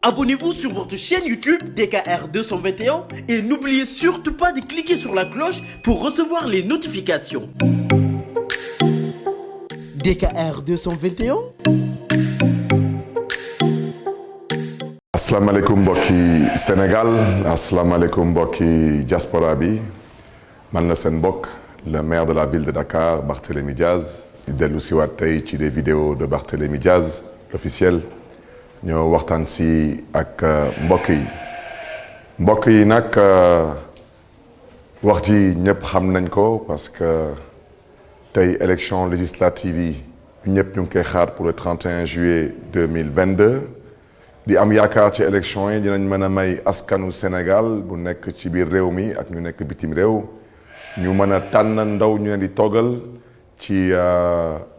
Abonnez-vous sur votre chaîne YouTube DKR 221 et n'oubliez surtout pas de cliquer sur la cloche pour recevoir les notifications. DKR 221. asalaamaaleykum mbokki Sénégal asalaamaaleykum mbokki diaspora bi man la seen mbokk le maire de la ville de Dakar Barthélémy Diaz di dellu si waat tey ci des vidéos de Barthélémy Diaz officiel ñoo waxtaan si ak mbokk yi nag wax ji ñëpp xam nañ ko parce que tey élection législative yi ñëpp ñu ngi koy xaar pour le 31 juillet 2022 di am yaakaar ci élection yi dinañ mën a may askanu Sénégal bu nekk ci biir réew mi ak ñu nekk bitim réew ñu mën a tànn ndaw ñu leen di toggal ci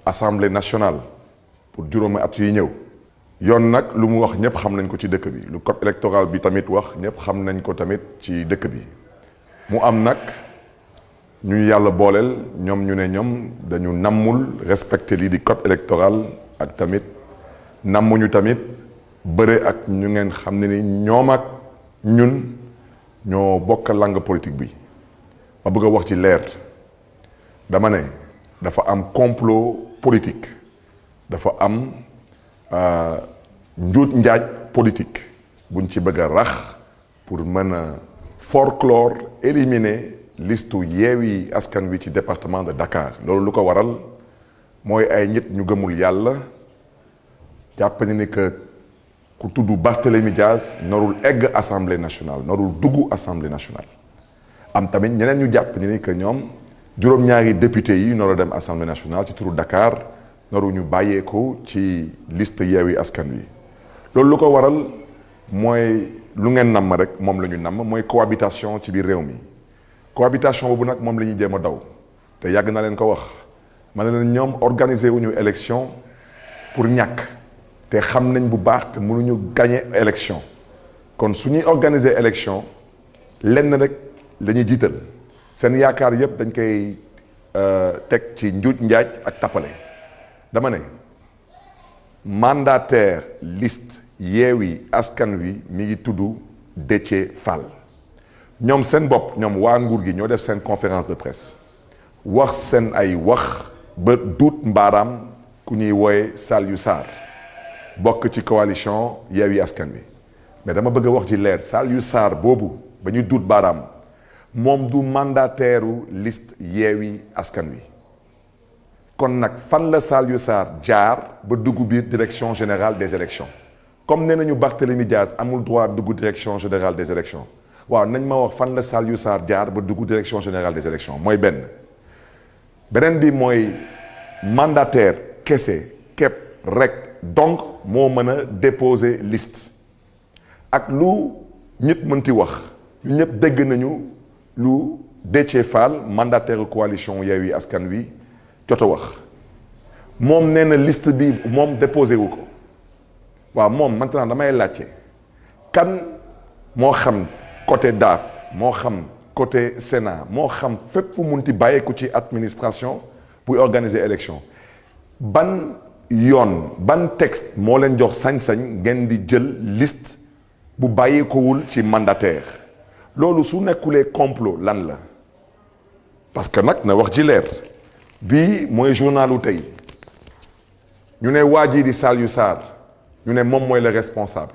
assemblée nationale pour juróomi at yi ñëw. yoon nag lu mu wax ñëpp xam nañ ko ci dëkk bi lu code électoral bi tamit wax ñëpp xam nañ ko tamit ci dëkk bi mu am nag ñu yàlla booleel ñoom ñu ne ñoom dañu nammul respecter lii di code électoral ak tamit nammuñu tamit bëre ak ñu ngeen xam ne ni ñoom ak ñun ñoo bokk langue politique bi ma bëgg a wax ci leer dama ne dafa am complot politique dafa am njuut njaaj politique buñ ci bëgg a rax pour mën a folklore éliminer listu Yewwi Askan Wi ci département de Dakar loolu lu ko waral mooy ay nit ñu gëmul yàlla jàpp ni que ku tudd Barthélémy Diaz narul egg assemblée nationale narul dugg assemblée nationale am tamit ñeneen ñu jàpp ni que ñoom juróom-ñaari député yi nar a dem assemblée nationale ci turu Dakar naru ñu bàyyeeku ci liste Yewwi Askan Wi loolu lu ko waral mooy lu ngeen namm rek moom la ñu namm mooy cohabitation ci biir réew mi cohabitation boobu nag moom la ñuy jéem a daw te yàgg na leen ko wax ma ne leen ñoom organiser wuñu élection pour ñàkk te xam nañ bu baax que mënuñu gagner élection kon su ñuy organiser élection lenn rek la ñuy jiital seen yaakaar yëpp dañ koy teg ci njuuj njaaj ak tappale dama ne mandataire liste Yewwi Askan Wi mi ngi tudd Déthié Fall ñoom seen bopp ñoom waa nguur gi ñoo def seen conférence de presse wax seen ay wax ba duut mbaaraam ku ñuy wooye Saliou Sarr bokk ci coalition Yewwi Askan Wi mais dama bëgg a wax ci leer Saliou Sarr boobu ba ñu duut baaraam moom du mandataire liste Yewwi Askan Wi kon nag fan la Saliou Sarr jaar ba dugg biir direction générale des élections comme nee nañu Barthélémy Diaz amul droit dugg direction générale des élections waaw nañ ma wax fan la Saliou Sarr jaar ba dugg direction générale des élections mooy beneen bi mooy mandataire kese képp rek donc moo mën a déposer liste ak lu ñëpp mënti wax ñu ñëpp dégg nañu lu Déthié Fall mandataire coalition Yewwi Askan Wi jot a wax moom nee na liste bi moom déposé wu ko waaw moom maintenant damay laajte kan moo xam côté DAF moo xam côté Sénat moo xam fépp fu munti bàyyeeku ci administration pour organiser élection ban yoon ban texte moo leen jox sañ-sañ ngeen di jël liste bu bàyyeekuwul ci mandataire loolu su nekkulee complot lan la parce que nag na wax ci leer bii mooy journalu tey ñu ne waa ji di Saliou Sarr ñu ne moom mooy le responsable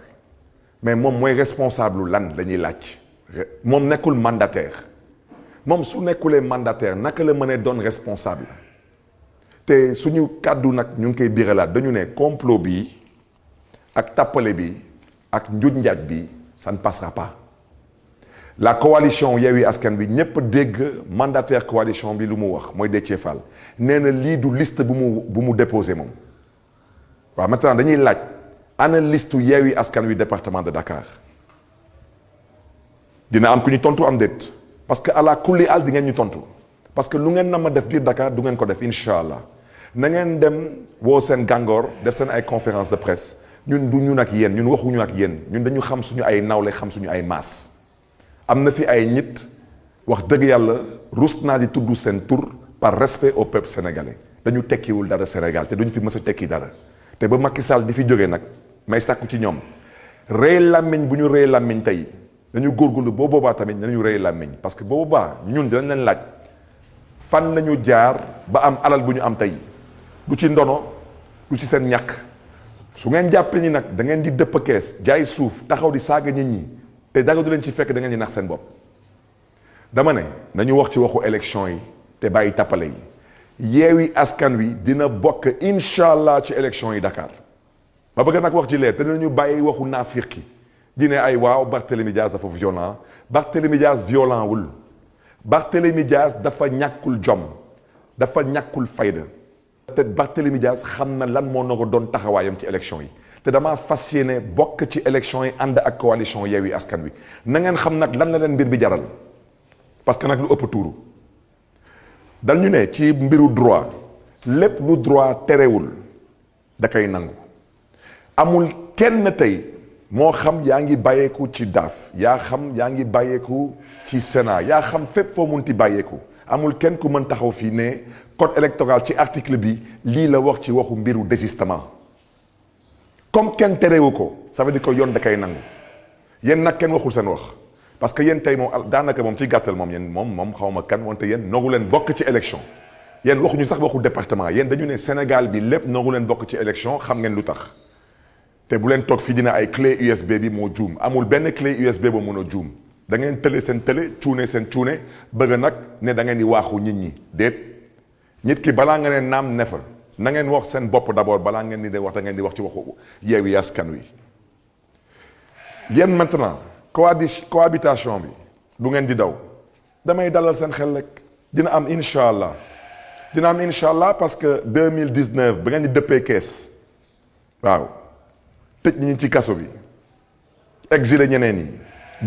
mais moom mooy responsable lan la ñuy laaj moom nekkul mandataire moom su nekkulee mandataire naka la mënee doon responsable te suñu kàddu nag ñu ngi koy biralaat dañu ne complot bi ak tappale bi ak njuuj njaaj bi ça ne passera pas la coalition Yewwi Askan Wi ñëpp dégg mandataire coalition bi lu mu wax mooy Déthié Fall nee na lii du liste bu mu déposé moom waaw maintenant dañuy laaj ana liste Yewwi Askan Wi département de Dakar dina am ku ñu tontu am déet parce que ala kulli al di ngeen ñu tontu parce que lu ngeen na ma def biir Dakar du ngeen ko def incha allah na ngeen dem woo seen gàngoor def seen ay conférence de presse ñun du ñun ak yéen ñun waxuñu ak yéen ñun dañu xam suñu ay nawle xam suñu ay maas am na fi ay nit wax dëgg yàlla rus naa di tudd seen tur par respect au peuple sénégalais dañu tekkiwul dara Sénégal te duñu fi mës a tekki dara te ba Macky Sall di fi jógee nag may sàkku ci ñoom rëy làmmiñ bu ñu rëy làmmiñ tey dañu góorgóorlu boo boobaa tamit nañu rëy làmmiñ parce que boo boobaa ñun dinañ leen laaj fan nañu jaar ba am alal bu ñu am tey du ci ndono du ci seen ñàkk su ngeen jàppee ni nag da ngeen di dëpp kees jaay suuf taxaw di saaga nit ñi te dara du leen ci fekk da ngeen di nax seen bopp dama ne nañu wax ci waxu élection yi te bàyyi tappale yi Yewwi Askan Wi dina bokk incha allah ci élection yi Dakar ma bëgg nag wax ci leer te dinañu bàyyi waxu naafiq yi di ne ay waaw Barthélémy Dias dafa violent Barthélémy Dias violent wul Barthélémy Dias dafa ñàkkul jom dafa ñàkkul fayda te Barthélémy Dias xam na lan moo na ko doon taxawaayam ci élection yi te damaa fas yéene bokk ci élection yi ànd ak coalition Yewwi Askan Wi na ngeen xam nag lan la leen mbir bi jaral parce que nag lu ëpp tuuru dañu ne ci mbiru droit lépp lu droit terewul da koy nangu amul kenn tey moo xam yaa ngi bàyyeeku ci daaf yaa xam yaa ngi bàyyeeku ci Sénat yaa xam fépp foo munti bàyyeeku amul kenn ku mën taxaw fii ne code électoral ci article bi lii la wax ci waxu mbiru désistement comme kenn terewu ko ça veut dire que yoon da koy nangu yéen nag kenn waxul seen wax parce que yéen tey moom daanaka moom ci gàttal moom yéen moom xaw ma kan wante yéen noogu leen bokk ci élection yéen waxuñu sax waxu département yéen dañu ne Sénégal bi lépp noogu leen bokk ci élection xam ngeen lu tax te bu leen toog fii dina ay clé USB bi moo juum amul benn clé USB ba mun a juum da ngeen tële seen tële cuune seen cuune bëgg nag ne da ngeen di waaxu nit ñi déet nit ki balaa nga ne naam ne fa na ngeen wax seen bopp d'abord balaa ngeen di wax da ngeen di wax ci waxu Yewwi Askan Wi yéen maintenant cohabitation bi du ngeen di daw damay dalal seen xel rek dina am incha allah parce que 2019 ba ngeen di dëppee kees waaw tëj ñi ci kaso bi exilé ñeneen yi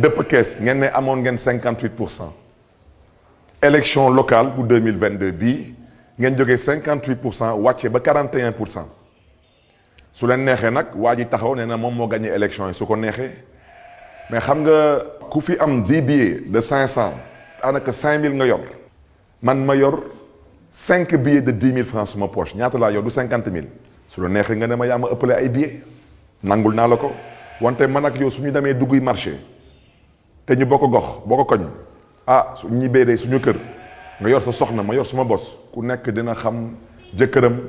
dëpp kees ngeen ne amoon ngeen 58%. élection locale bu 2022 bii ngeen jógee 58% wàcce ba 41%. su leen neexee nag waa ji taxaw nee na moom moo gagné élection yi su ko neexee mais xam nga ku fi am 10 billets de 500 daanaka 5000 nga yor man ma yor 5 billets de 10 000 francs suma poche ñaata laa yor du 50 000 su la neexee nga ne ma yaa ma ëppale ay billets nangul naa la ko wante man ak yow su ñu demee dugguy marché te ñu bokk gox bokk koñ su ñibbee de suñu kër nga yor sa soxna ma yor suma bos ku nekk dina xam jëkkëram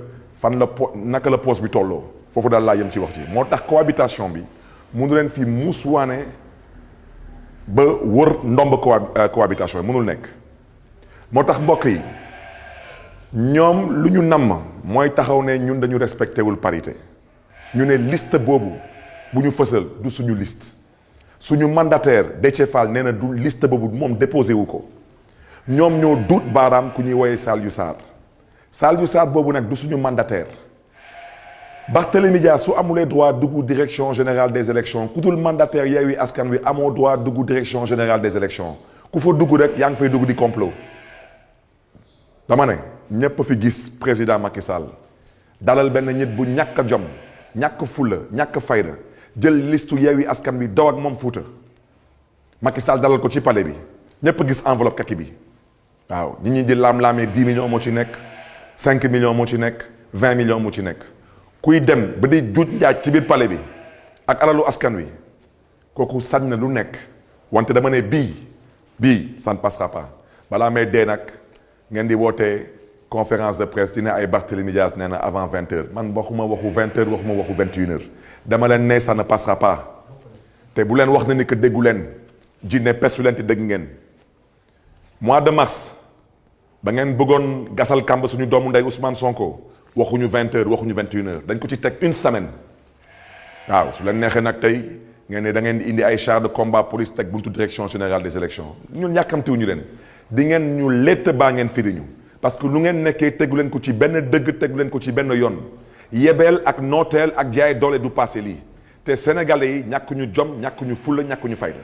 fan la naka la poos bi tolloo foofu daal laa yem ci wax ci moo tax cohabitation bi mënu leen fi muuswaane ba wër ndomb cohabitation yi mënul nekk moo tax mbokk yi ñoom lu ñu namm mooy taxaw ne ñun dañu respecté wul parité ñu ne liste boobu bu ñu fësal du suñu liste suñu mandataire Déthié Fall nee na du liste boobu moom déposé wu ko ñoom ñoo duut baaraam ku ñuy woyee Saliou Sarr boobu nag du suñu mandataire Barthélémy Dias su amulee droit dugg direction générale des élections ku dul mandataire Yewwi Askan Wi amoo droit dugg direction générale des élections ku fa dugg rek yaa ngi fay dugg di complot dama ne ñépp fi gis président Macky Sall dalal benn nit bu ñàkk jom ñàkk fulla ñàkk fayda jël listu Yewwi Askan Wi daw ak moom Fuuta Macky Sall dalal ko ci palais bi ñépp gis enveloppe kaki bi waaw nit ñi di laam-laamee 10 millions moo ci nekk 5 millions moo ci nekk 20 millions moo ci nekk kuy dem ba di juuj njaaj ci biir palais bi ak alalu askan wi kooku sañ na lu nekk wante dama ne bii ça ne passera pas balaa may dee nag ngeen di wootee conférence de presse dina ay Barthélémy Dias nee na avant 20 heures man waxuma waxu 20 heures waxuma waxu 21 heures dama leen ne ça ne passera pas te bu leen wax na ni que déggu leen jinne pesu leen te dégg ngeen mois de mars ba ngeen bëggoon gasal kàmb suñu doomu ndey Ousmane Sonko waxuñu 20 heures waxuñu 21 heures dañ ko ci teg une semaine waaw su leen neexee nag tey ngeen ne da ngeen di indi ay chars de combat police teg buntu direction générale des élections ñun yàkkamtiwuñu leen di ngeen ñu létt baa ngeen firiñu parce que lu ngeen nekkee tegu leen ko ci benn dëgg tegu leen ko ci benn yoon yebeel ak nooteel ak jaay doole du passé lii te sénégalais yi ñàkkuñu jom ñàkkuñu fulla ñàkkuñu fayda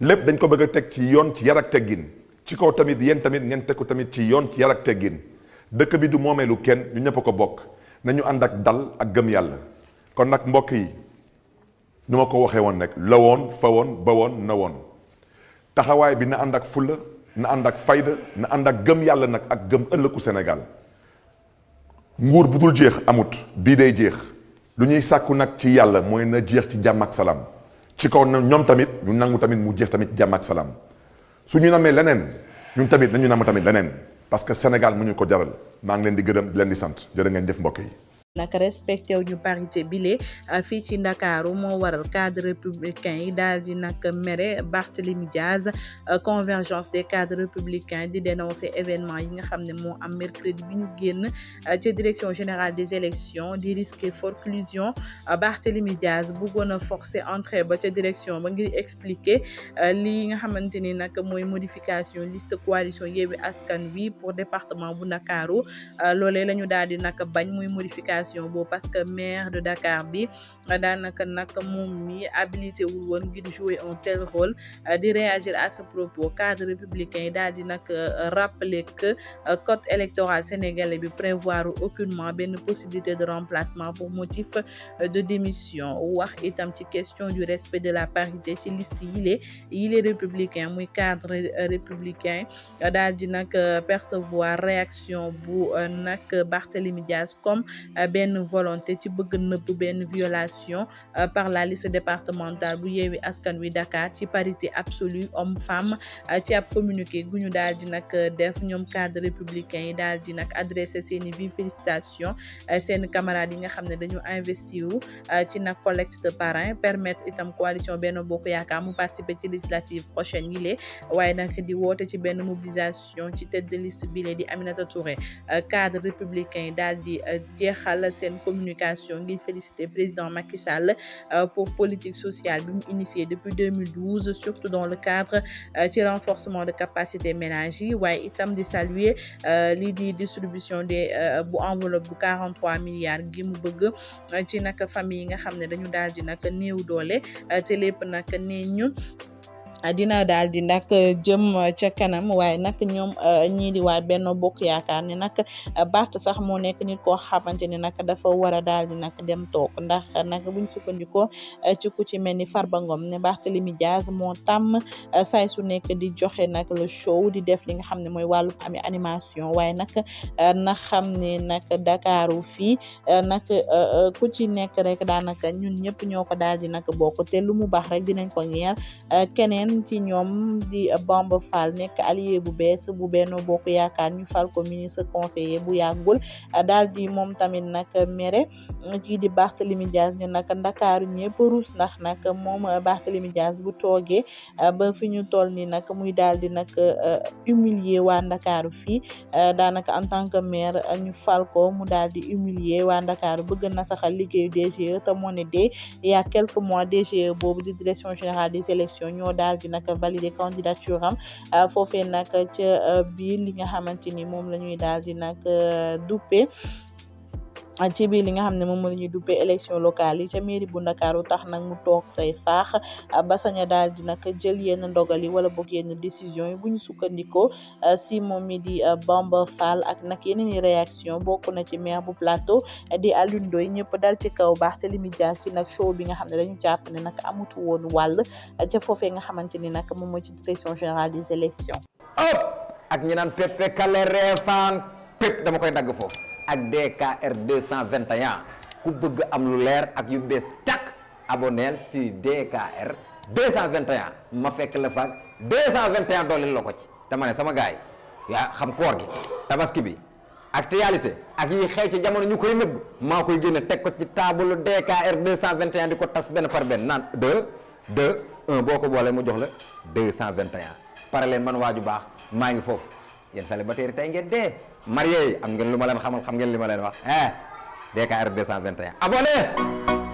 lépp dañ ko bëgg a teg ci yoon ci yar ak teggin ci kaw tamit yéen tamit ngeen teg ko tamit ci yoon ci yar ak teggin dëkk bi du moomeelu kenn ñu ñëpp a ko bokk nañu ànd ak dal ak gëm yàlla kon nag mbokk yi nu ma ko waxee woon rek la woon fa woon ba woon na woon taxawaay bi na ànd ak fulla na ànd ak fayda na ànd ak gëm yàlla nag ak gëm ëllëgu Sénégal nguur bu dul jeex amut bii day jeex lu ñuy sàkku nag ci yàlla mooy na jeex ci jàmm ak salaam ci kaw na ñoom tamit ñu nangu tamit mu jeex tamit jàmm ak salaam su ñu namee leneen ñun tamit nañu nam tamit leneen parce que Sénégal mu ñu ko jaral maa ngi leen di gërëm di leen di sant jërë ngeen jëf mbokk yi. nag respecté wu ñu parité bile fii ci Ndakaaru moo waral cadre républicain yi daal di nag mere Barthélémy Diaz convergence des cadres républicains di dénoncer événement yi nga xam ne moo am mercredi bi ñu génn ca direction générale des élections di risquer forclusion Barthélémy Diaz bëggoon a forcer entrée ba ca direction ba ngir expliquer lii nga xamante ni nag mooy modification liste coalition Yewwi Askan Wi pour département bu Ndakaaru loolee la ñu daal di nag bañ muy modification boobu parce que maire de Dakar bi daanaka nag moom mi habilité wul woon ngir jouer un tel rôle di réagir à ce propos cadre républicain yi daal di nag rappeler que code électoral sénégalais bi prévoir aucunement benn possibilité de remplacement pour motif de démission wax itam ci question du respect de la parité ci liste yile républicain muy cadre républicain daal di nag percevoir réaction bu nag Barthélémy Diaz comme benn volonté ci bëgg nëbb benn violation par la liste départementale bu Yewwi Askan Wi Dakar ci parité absolue homme-femme ci ab communiqué gu ñu daal di nag def ñoom cadre républicain yi daal di nag adressé seeni vive félicitation seen camarades yi nga xam ne dañu investir ci nag collecte de parrain permettre itam coalition Benno Bokk Yaakaar mu participer ci législative prochaine yi lee waaye nag di woote ci benn mobilisation ci tête de liste bi lee di Aminata Touré cadre républicain yi daal di jeexal seen communication ngir féliciter président Macky Sall pour politique sociale bi mu initié depuis 2012 surtout dans le cadre ci renforcement de capacité ménage yi waaye itam di saluer lii di distribution des bu enveloppe bu 43 milliards gi mu bëgg ci nag famille yi nga xam ne dañu daal di nag néew doole te lépp nag nee ñu dina daal di nag jëm ca kanam waaye nag ñoom ñii di waa Benno Bokk Yaakaar ne nag Barth sax moo nekk nit koo xamante ne nag dafa war a daal di nag dem toog ndax nag buñ sukkandikoo ci ku ci mel ni Farba Ngom ne Barthélémy Diaz moo tàmm say su nekk di joxe nag le show di def li nga xam ne mooy wàllu ami animation waaye nag na xam ne nag Dakaru fii nag ku ci nekk rek daanaka ñun ñëpp ñoo ko daal di nag bokk te lu mu baax rek dinañ ko ñeel keneen ci ñoom di Bamba Fall nekk allié bu bees bu Benno Bokk Yaakaar ñu fal ko ministre conseiller bu yàggul daal di moom tamit nag mere kii di Barthélémy Diaz ñu nag Ndakaaru ñëpp ruus ndax nag moom Barthélémy Diaz bu toogee ba fi ñu toll ni nag muy daal di nag humilier waa Ndakaaru fii daanaka en tant que maire ñu fal ko mu daal di humilier waa Ndakaaru bëgg na saxal liggéeyu DGE te moo ne de il y a quelques mois DGE boobu di direction générale des élections ñoo daal di nag valider candidature am foofee nag ca biir li nga xamante ni moom la ñuy daal di nag duppe ci biir li nga xam ne moom la ñuy duppee élection locale yi ca mairie bu Ndakaaru tax nag mu toog fay faax ba sañ a daal di nag jël yenn ndogal yi wala boog yenn décision yi bu ñu sukkandikoo si moom mi di Bamba Fall ak nag yeneen i réaction bokk na ci maire bu Plateau di Alioune Ndoye ñëpp dal ci kaw Barthélémy Diaz ci nag show bi nga xam ne dañu jàpp ne nag amutu woon wàll ca foofee nga xamante ni nag moom mooy ci direction générale des élections ak ñi naan pepe kale reefaan pép dama koy dagg foofu ak DKR 221 ku bëgg am lu leer ak yu bees tàkk aboneel ci DKR 221 ma fekk la faak 221 dooleel la ko ci dama ne sama gaay yaa xam koor gi tabaski bi actualité ak yi xew ci jamono ñu koy nëbb maa koy génne teg ko ci table DKR 221 di ko tas benn par benn naan 1 boo ko boolee mu jox la 221 pare leen man waaju baax maa ngi foofu yéen célibataire tey ngeen dee marié yi am ngeen lu ma leen xamal xam ngeen li ma leen wax DKR 221 abonné